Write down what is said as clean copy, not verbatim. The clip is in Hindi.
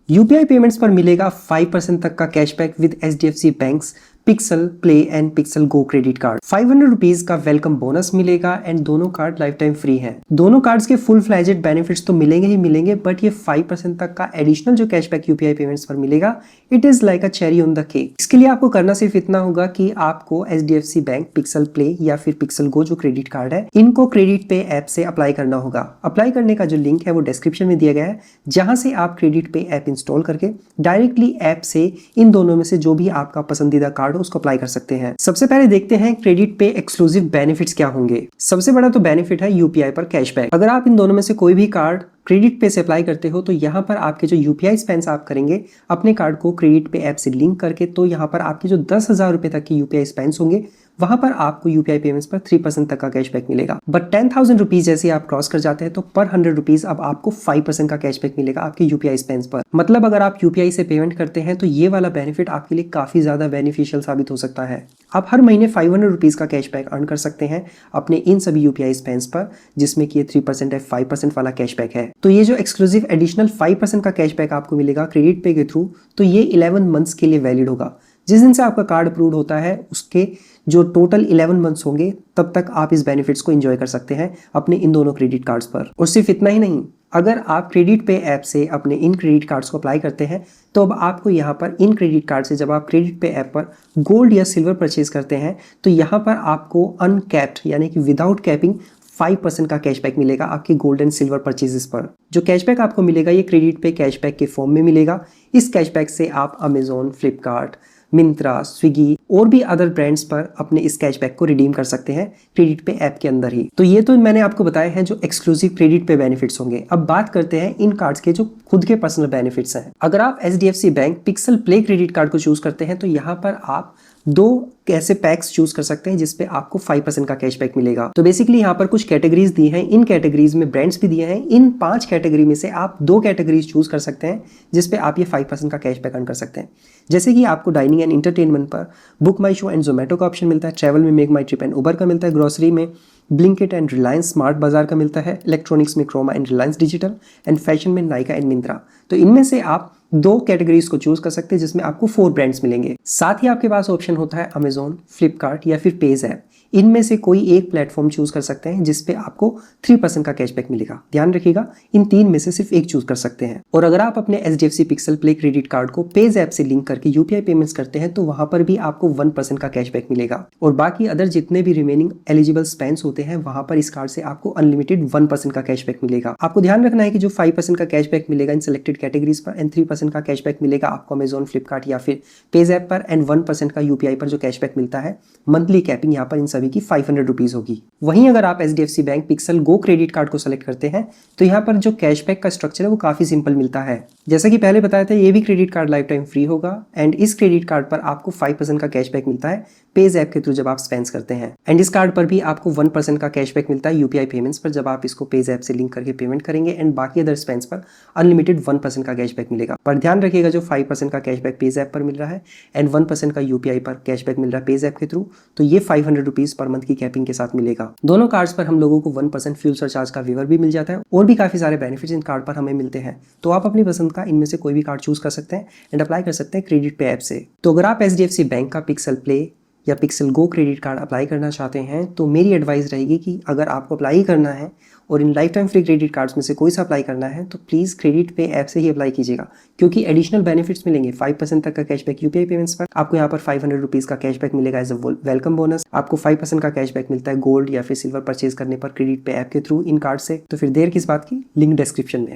यूपीआई पेमेंट्स पर मिलेगा 5% तक का cashback with HDFC banks pixel play and pixel go credit card. 500 rupees का वेलकम बोनस मिलेगा एंड दोनों कार्ड लाइफ टाइम फ्री हैं। दोनों कार्ड्स के फुल फ्लैजेड बेनिफिट्स तो मिलेंगे ही मिलेंगे, बट ये 5% तक का एडिशनल जो कैशबैक यूपीआई पेमेंट्स पर मिलेगा, it is like a cherry on the cake. इसके लिए आपको करना सिर्फ इतना होगा कि आपको एचडीएफसी बैंक पिक्सल प्ले या फिर पिक्सल गो जो क्रेडिट कार्ड है, इनको क्रेडिट पे ऐप से अप्लाई करना होगा। अप्लाई करने का जो लिंक है वो डिस्क्रिप्शन में दिया गया है, जहां से आप क्रेडिट पे ऐप इंस्टॉल करके डायरेक्टली ऐप से इन दोनों में से जो भी आपका पसंदीदा कार्ड हो उसको अप्लाई कर सकते हैं। सबसे पहले देखते हैं क्रेडिट पे एक्सक्लूसिव बेनिफिट्स क्या होंगे। सबसे बड़ा तो बेनिफिट है यूपीआई पर कैशबैक। अगर आप इन दोनों में से कोई भी कार्ड क्रेडिट पे से अप्लाई करते हो तो यहाँ पर आपके जो यूपीआई स्पेंड्स आप करेंगे अपने कार्ड को क्रेडिट पे ऐप से लिंक करके, तो यहाँ पर आपके जो 10,000 रुपए तक के यूपीआई स्पेंड्स होंगे वहां पर आपको यूपीआई पेमेंट्स पर 3% तक का कैशबैक मिलेगा। बट 10,000 रुपीज जैसे आप क्रॉस कर जाते हैं तो पर 100 रुपीज अब आपको 5% का कैशबैक मिलेगा आपके यूपीआई स्पेंड्स पर। मतलब अगर आप यूपीआई से पेमेंट करते हैं तो ये वाला बेनिफिट आपके लिए काफी ज्यादा बेनिफिशियल साबित हो सकता है। आप हर महीने 500 रुपीज का कैशबैक अर्न कर सकते हैं अपने इन सभी यूपीआई स्पेंड्स पर, जिसमें कि ये 3% है, 5% वाला कैशबैक है। तो ये जो एक्सक्लूसिव एडिशनल 5% का कैशबैक आपको मिलेगा क्रेडिट पे के थ्रू, तो ये 11 मंथ्स के लिए वैलिड होगा। जिस दिन से आपका कार्ड अप्रूव होता है उसके जो टोटल 11 मंथ्स होंगे तब तक आप इस बेनिफिट्स को एंजॉय कर सकते हैं अपने इन दोनों क्रेडिट कार्ड्स पर। और सिर्फ इतना ही नहीं, अगर आप क्रेडिट पे ऐप से अपने इन क्रेडिट कार्ड्स को अप्लाई करते हैं तो अब आपको यहाँ पर इन क्रेडिट कार्ड से जब आप क्रेडिट पे ऐप पर गोल्ड या सिल्वर परचेज करते हैं तो यहाँ पर आपको अनकैप्ड यानी कि विदाउट कैपिंग 5% का कैशबैक मिलेगा आपके गोल्ड एंड सिल्वर परचेजेस पर। जो कैशबैक आपको मिलेगा ये क्रेडिट पे कैशबैक के फॉर्म में मिलेगा। इस कैशबैक से आप अमेजोन, फ्लिपकार्ट, मिंत्रा, स्विगी और भी अदर ब्रांड्स पर अपने इस कैशबैक को रिडीम कर सकते हैं क्रेडिट पे ऐप के अंदर ही। तो ये तो मैंने आपको बताया है जो एक्सक्लूसिव क्रेडिट पे बेनिफिट्स होंगे। अब बात करते हैं इन कार्ड्स के जो खुद के पर्सनल बेनिफिट्स हैं। अगर आप HDFC bank pixel play credit card को चूज करते हैं तो यहाँ पर आप दो ऐसे पैक्स चूज कर सकते हैं जिसपे आपको 5% का कैशबैक मिलेगा। तो बेसिकली यहाँ पर कुछ कैटेगरीज दी हैं, इन कैटेगरीज में ब्रांड्स भी दिए हैं। इन 5 कैटेगरी में से आप 2 कैटेगरीज चूज कर सकते हैं जिसपे आप ये 5% का कैशबैक अर्न कर सकते हैं। जैसे कि आपको डाइनिंग एंड एंटरटेनमेंट पर book my show and Zomato का ऑप्शन मिलता है, ट्रैवल में मेक माई ट्रिप एंड उबर का मिलता है, ग्रोसरी में ब्लिंकिट एंड रिलायंस स्मार्ट बाजार का मिलता है, इलेक्ट्रॉनिक्स में Croma and Reliance Digital and fashion में नाइका एंड मिंत्रा। तो इनमें से आप 2 कैटेगरीज को चूज कर सकते हैं जिसमें आपको 4 ब्रांड्स मिलेंगे। साथ ही आपके पास ऑप्शन होता है अमेजोन, फ्लिपकार्ट या फिर पेज ऐप। इनमें से कोई एक प्लेटफॉर्म चूज कर सकते हैं जिसपे आपको 3% का कैशबैक मिलेगा। ध्यान रखिएगा इन 3 में से सिर्फ एक चूज कर सकते हैं। और अगर आप अपने HDFC pixel play credit card को पेज ऐप से लिंक करके यूपीआई पेमेंट्स करते हैं तो वहां पर भी आपको 1% का कैशबैक मिलेगा। और बाकी अदर जितने भी रिमेनिंग एलिजिबल स्पेंड्स होते हैं वहां पर इस कार्ड से आपको अनलिमिटेड 1% का कैशबैक मिलेगा। आपको ध्यान रखना है कि जो 5% का कैशबैक मिलेगा इन सिलेक्टेड कैटेगरीज पर एंड 3% का कैशबैक मिलेगा आपको अमेजोन, फ्लिपकार्ट या फिर पेज ऐप पर एंड 1% का यूपीआई पर जो कैशबैक मिलता है, मंथली कैपिंग यहाँ पर इन सभी की 500 रुपीज होगी। वहीं अगर आप एचडीएफसी बैंक पिक्सल गो क्रेडिट कार्ड को सेलेक्ट करते हैं तो यहाँ पर जो कैशबैक का स्ट्रक्चर है वो काफी सिंपल मिलता है। जैसा कि पहले बताया था ये भी credit card life time free होगा एंड इस क्रेडिट कार्ड पर आपको 5% का कैशबैक मिलता है पेज ऐप के थ्रू जब आप स्पेंड करते हैं। एंड इस कार्ड पर भी आपको 1% का कैशबैक मिलता है यूपीआई पेमेंट्स पर जब आप इसको पेज ऐप से लिंक करके पेमेंट करेंगे एंड बाकी अदर स्पेंड्स पर अनलिमिटेड 1% का कैशबैक मिलेगा। पर ध्यान रखिएगा जो 5% का कैशबैक पेज ऐप पर मिल रहा है एंड 1% का यूपीआई पर कैशबैक मिल रहा है पेज ऐप के थ्रू, तो ये 500 रुपीज पर मंथ की कैपिंग के साथ मिलेगा। दोनों कार्ड्स पर हम लोगों को 1% फ्यूल सरचार्ज का वेवर भी मिल जाता है और भी काफी सारे बेनिफिट्स इन कार्ड पर हमें मिलते हैं। तो आप अपनी पसंद का इनमें से कोई भी कार्ड चूज कर सकते हैं एंड अप्लाई कर सकते हैं क्रेडिट पे ऐप से। तो अगर आप एचडीएफसी बैंक का पिक्सल प्ले या पिक्सल गो क्रेडिट कार्ड अप्लाई करना चाहते हैं तो मेरी एडवाइस रहेगी कि अगर आपको अप्लाई करना है और in life time free credit cards में से कोई सा अप्लाई करना है तो प्लीज़ क्रेडिट पे ऐप से ही अप्लाई कीजिएगा, क्योंकि एडिशनल बेनिफिट्स मिलेंगे। 5% तक का कैशबैक यूपीआई पेमेंट्स पर, आपको यहाँ पर 500 रुपीज़ का कैशबैक मिलेगा एज अ वेलकम बोनस। आपको 5% का कैशबैक मिलता है गोल्ड या फिर सिल्वर परचेज करने पर क्रेडिट पे ऐप के थ्रू इन कार्ड से। तो फिर देर किस बात की, लिंक डिस्क्रिप्शन में है।